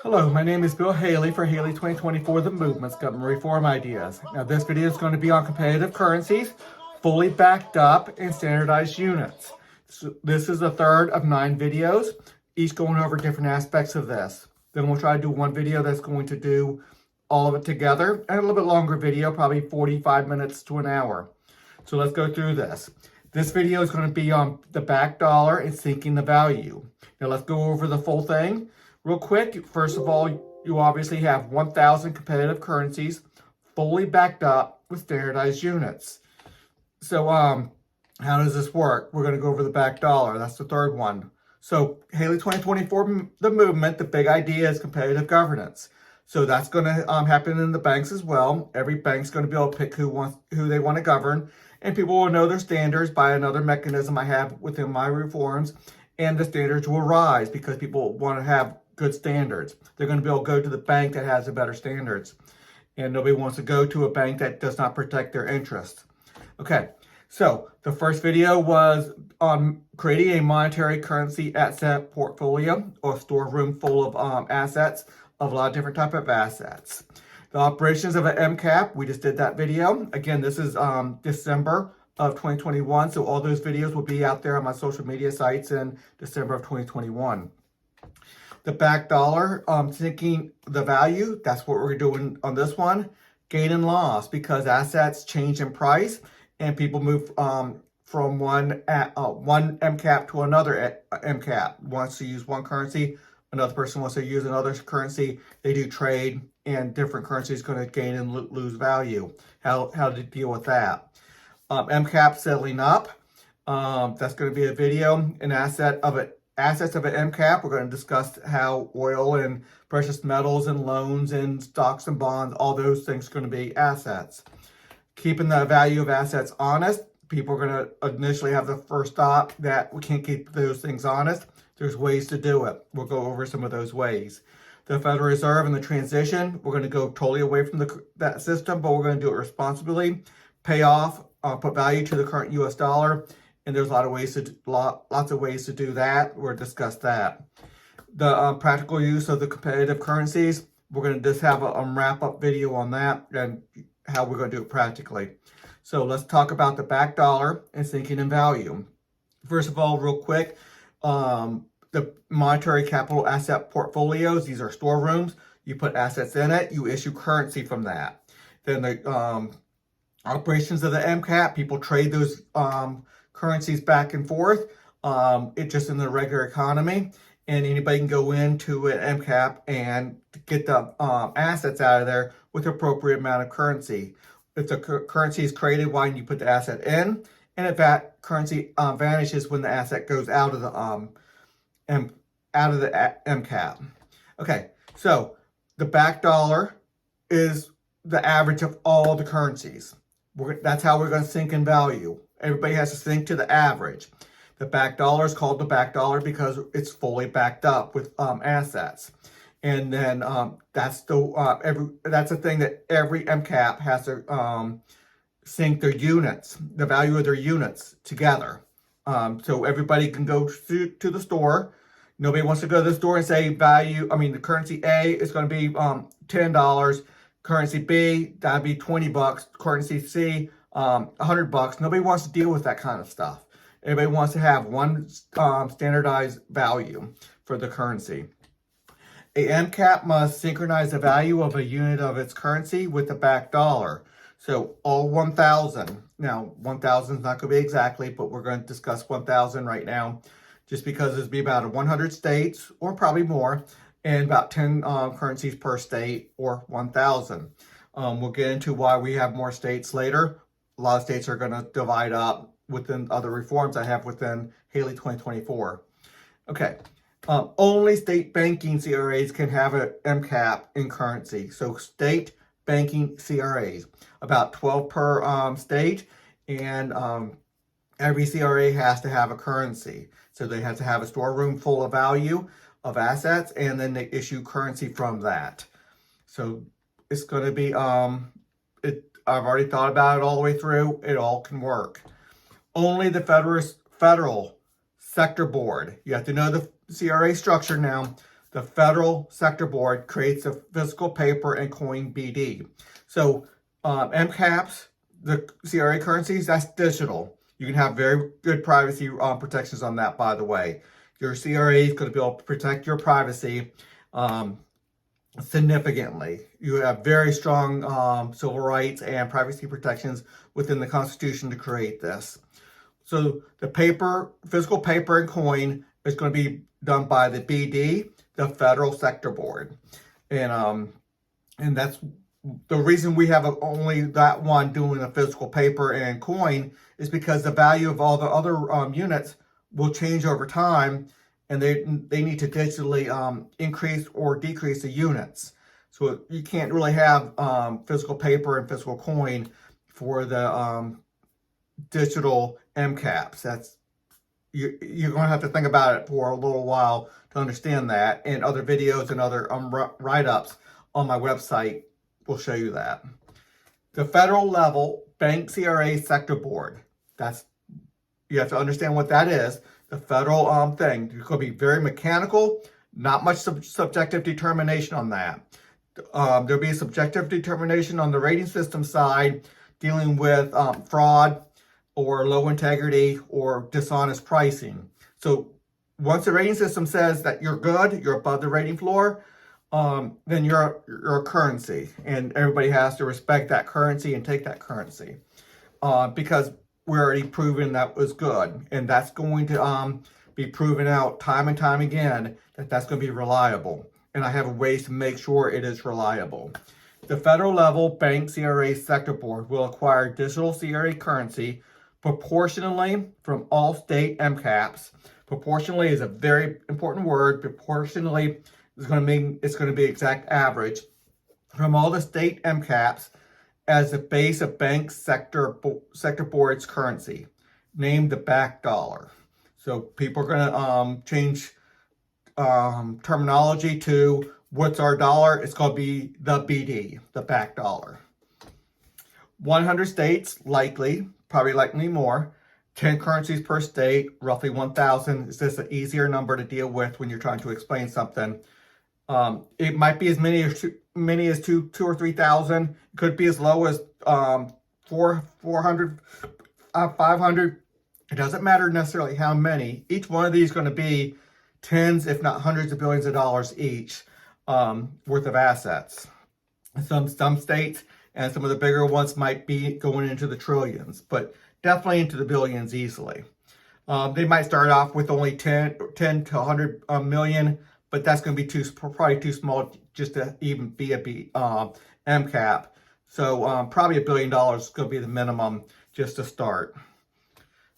Hello, my name is Bill Haley for Haley 2024, The Movement's Government Reform Ideas. Now this video is going to be on competitive currencies, fully backed up and standardized units. So this is the third of 9 videos, each going over different aspects of this. Then we'll try to do one video that's going to do all of it together, and a little bit longer video, probably 45 minutes to an hour. So let's go through this. This video is going to be on the back dollar and sinking the value. Now let's go over the full thing. Real quick, first of all, you obviously have 1,000 competitive currencies fully backed up with standardized units. So how does this work? We're going to go over the back dollar. That's the third one. So Haley 2024, the movement, the big idea is competitive governance. So that's going to happen in the banks as well. Every bank's going to be able to pick who they want to govern. And people will know their standards by another mechanism I have within my reforms. And the standards will rise because people want to have good standards. They're going to be able to go to the bank that has the better standards. And nobody wants to go to a bank that does not protect their interests. Okay, so the first video was on creating a monetary currency asset portfolio or storeroom full of assets of a lot of different type of assets. The operations of an MCAP, we just did that video. Again, this is December of 2021, so all those videos will be out there on my social media sites in December of 2021. The back dollar, sinking the value, that's what we're doing on this one. Gain and loss, because assets change in price and people move from one MCAP to another MCAP. Wants to use one currency, another person wants to use another currency. They do trade, and different currencies going to gain and lose value. How to deal with that. MCAP settling up. That's going to be a video. Assets of an MCAP, we're going to discuss how oil and precious metals and loans and stocks and bonds, all those things are going to be assets. Keeping the value of assets honest. People are going to initially have the first thought that we can't keep those things honest. There's ways to do it. We'll go over some of those ways. The Federal Reserve and the transition, we're going to go totally away from that system, but we're going to do it responsibly. Pay off, put value to the current U.S. dollar. And there's lots of ways to do that. We'll discuss that. The practical use of the competitive currencies. We're going to just have a wrap-up video on that and how we're going to do it practically. So let's talk about the back dollar and sinking in value. First of all, real quick, the monetary capital asset portfolios. These are storerooms. You put assets in it. You issue currency from that. Then the operations of the MCAP. People trade those currencies back and forth. It's just in the regular economy, and anybody can go into an MCAP and get the assets out of there with the appropriate amount of currency. If the currency is created, why don't you put the asset in? And if that currency vanishes when the asset goes out of the MCAP. Okay, so the back dollar is the average of all the currencies. That's how we're going to sink in value. Everybody has to sink to the average. The back dollar is called the back dollar because it's fully backed up with assets. And then that's the thing that every MCAP has to sink their units, the value of their units together. So everybody can go to the store. Nobody wants to go to the store and say the currency A is going to be $10. Currency B, that'd be $20. Currency C, $100. Nobody wants to deal with that kind of stuff. Everybody wants to have one standardized value for the currency. A MCAP must synchronize the value of a unit of its currency with the back dollar. So all 1,000. Now, 1,000 is not going to be exactly, but we're going to discuss 1,000 right now, just because there's be about 100 states, or probably more, and about 10 currencies per state, or 1,000. We'll get into why we have more states later. A lot of states are going to divide up within other reforms I have within Haley 2024. Okay, only state banking CRAs can have an MCAP in currency. So state banking CRAs, about 12 per state, and every CRA has to have a currency. So they have to have a storeroom full of value of assets, and then they issue currency from that. So it's going to be, I've already thought about it all the way through. It all can work. Only the federal sector board. You have to know the CRA structure now. The Federal Sector Board creates a physical paper and coin BD. So MCAPs, the CRA currencies, that's digital. You can have very good privacy protections on that, by the way. Your CRA is going to be able to protect your privacy significantly. You have very strong civil rights and privacy protections within the Constitution to create this. So the paper, physical paper and coin is going to be done by the BD, the Federal Sector Board. And that's the reason we have only that one doing the physical paper and coin is because the value of all the other units will change over time, and they need to digitally increase or decrease the units. So you can't really have physical paper and physical coin for the digital MCAPs. That's you're going to have to think about it for a little while to understand that, and other videos and other write-ups on my website will show you that. The federal level bank CRA sector board. You have to understand what that is. The federal thing. It's going to be very mechanical, not much subjective determination on that. There'll be a subjective determination on the rating system side, dealing with fraud or low integrity or dishonest pricing. So once the rating system says that you're good, you're above the rating floor, then you're a currency, and everybody has to respect that currency and take that currency because we're already proven that was good, and that's going to be proven out time and time again that that's going to be reliable, and I have ways to make sure it is reliable. The federal level bank CRA sector board will acquire digital CRA currency proportionally from all state MCAPs. Proportionally is a very important word. Proportionally is going to mean it's going to be exact average from all the state MCAPs as the base of bank sector board's currency, named the back dollar. So people are going to change terminology to what's our dollar? It's going to be the BD, the back dollar. 100 states, probably likely more. 10 currencies per state, roughly 1,000. Is this an easier number to deal with when you're trying to explain something? It might be as many as 2 or 3,000. It could be as low as 400, 500. It doesn't matter necessarily how many. Each one of these is going to be tens, if not hundreds of billions of dollars each worth of assets. Some states and some of the bigger ones might be going into the trillions, but definitely into the billions easily. They might start off with only 10 to 100 million, but that's going to be probably too small just to even be a MCAP. So probably $1 billion is going to be the minimum just to start.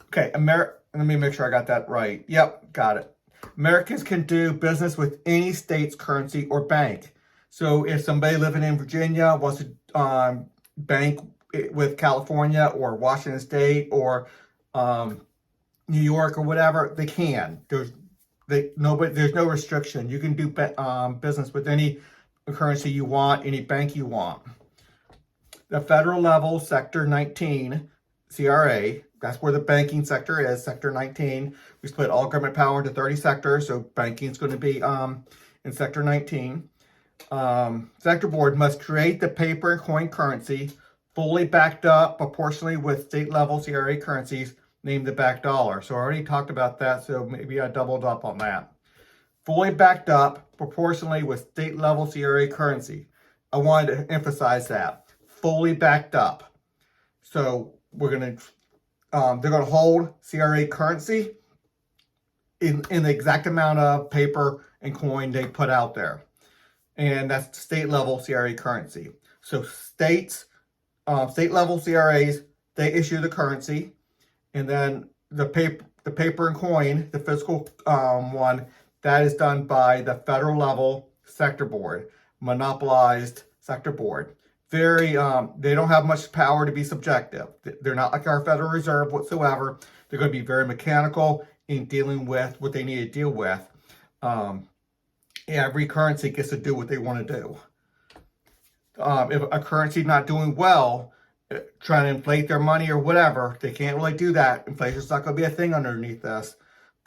Okay, let me make sure I got that right. Yep, got it. Americans can do business with any state's currency or bank. So if somebody living in Virginia wants to bank with California or Washington State or New York or whatever, they can. There's no restriction. You can do business with any currency you want, any bank you want. The federal level Sector 19 CRA, that's where the banking sector is, Sector 19. We split all government power into 30 sectors, so banking is going to be in Sector 19. Sector board must create the paper and coin currency fully backed up proportionally with state level CRA currencies named the back dollar. So I already talked about that, so maybe I doubled up on that. Fully backed up proportionally with state level CRA currency. I wanted to emphasize that. Fully backed up. So they're going to hold CRA currency in the exact amount of paper and coin they put out there. And that's state level CRA currency. So state level CRAs, they issue the currency, and then the paper and coin, the physical one, that is done by the federal level sector board, monopolized sector board. They don't have much power to be subjective. They're not like our Federal Reserve whatsoever. They're going to be very mechanical in dealing with what they need to deal with. Every currency gets to do what they want to do. If a currency is not doing well, trying to inflate their money or whatever, they can't really do that. Inflation is not going to be a thing underneath this.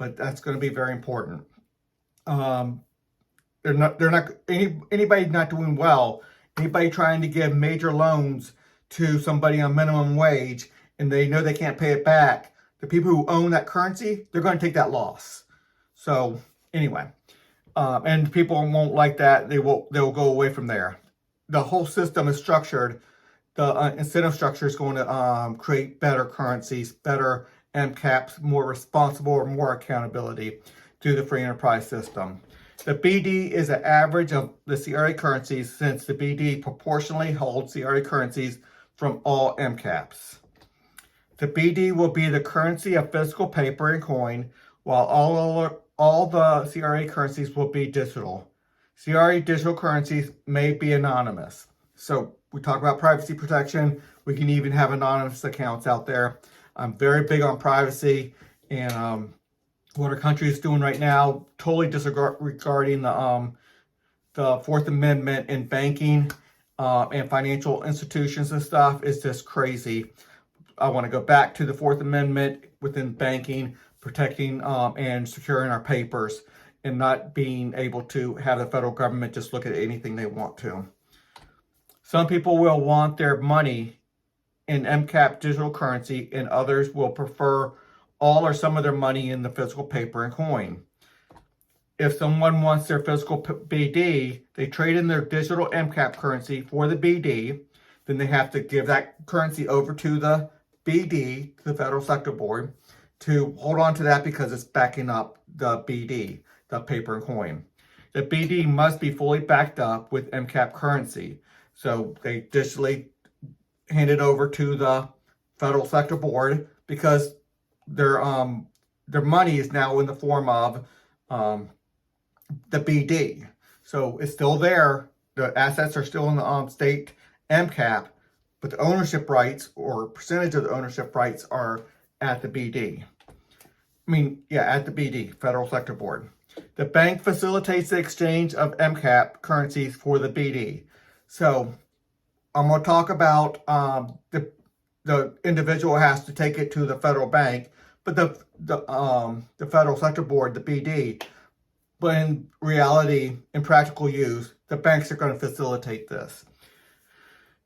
but that's going to be very important. Anybody not doing well, anybody trying to give major loans to somebody on minimum wage and they know they can't pay it back, the people who own that currency, they're going to take that loss. So anyway, and people won't like that. They'll go away from there. The whole system is structured. The incentive structure is going to create better currencies, better MCAPs, more responsible or more accountability through the free enterprise system. The BD is an average of the CRA currencies, since the BD proportionally holds CRA currencies from all MCAPs. The BD will be the currency of physical paper and coin, while all the CRA currencies will be digital. CRA digital currencies may be anonymous. So we talk about privacy protection. We can even have anonymous accounts out there. I'm very big on privacy, and what our country is doing right now, totally disregarding the Fourth Amendment in banking and financial institutions and stuff, is just crazy. I want to go back to the Fourth Amendment within banking, protecting and securing our papers, and not being able to have the federal government just look at anything they want to. Some people will want their money in MCAP digital currency, and others will prefer all or some of their money in the physical paper and coin. If someone wants their physical BD, they trade in their digital MCAP currency for the BD, then they have to give that currency over to the BD, the Federal Sector Board, to hold on to that because it's backing up the BD, the paper and coin. The BD must be fully backed up with MCAP currency. So they digitally hand it over to the Federal Sector Board because their money is now in the form of the BD. So it's still there. The assets are still in the state MCAP, but the ownership rights or percentage of the ownership rights are at the BD. At the BD, Federal Sector Board. The bank facilitates the exchange of MCAP currencies for the BD. So I'm going to talk about the individual has to take it to the federal bank, but the Federal Sector Board, the BD, but in reality, in practical use, the banks are going to facilitate this.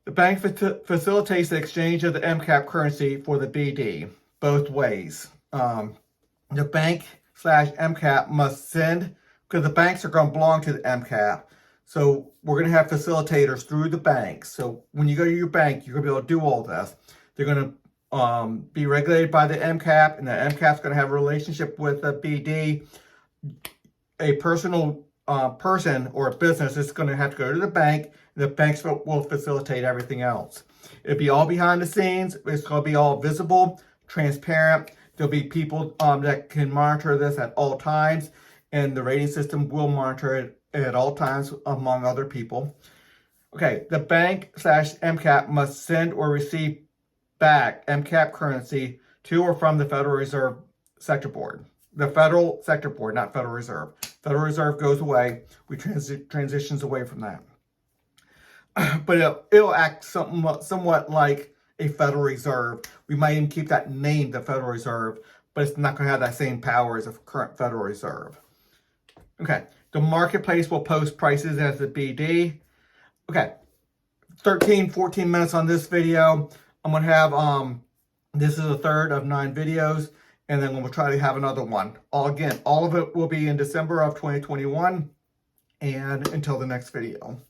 The bank facilitates the exchange of the MCAP currency for the BD both ways. The bank/MCAP must send, because the banks are going to belong to the MCAP. So we're going to have facilitators through the banks. So when you go to your bank, you're going to be able to do all this. They're going to be regulated by the MCAP, and the MCAP's going to have a relationship with the BD. A personal person or a business is going to have to go to the bank, and the banks will facilitate everything else. It'll be all behind the scenes. It's going to be all visible, transparent. There'll be people that can monitor this at all times, and the rating system will monitor it at all times, among other people. Okay, the bank/MCAP must send or receive back MCAP currency to or from the Federal Reserve Sector Board. The Federal Sector Board, not Federal Reserve. Federal Reserve goes away. We transitions away from that. But it'll act somewhat like a Federal Reserve. We might even keep that name, the Federal Reserve, but it's not going to have that same power as a current Federal Reserve. Okay, the marketplace will post prices as the BD. Okay, 14 minutes on this video. I'm going to have, this is the third of 9 videos, and then we'll try to have another one. All of it will be in December of 2021, and until the next video.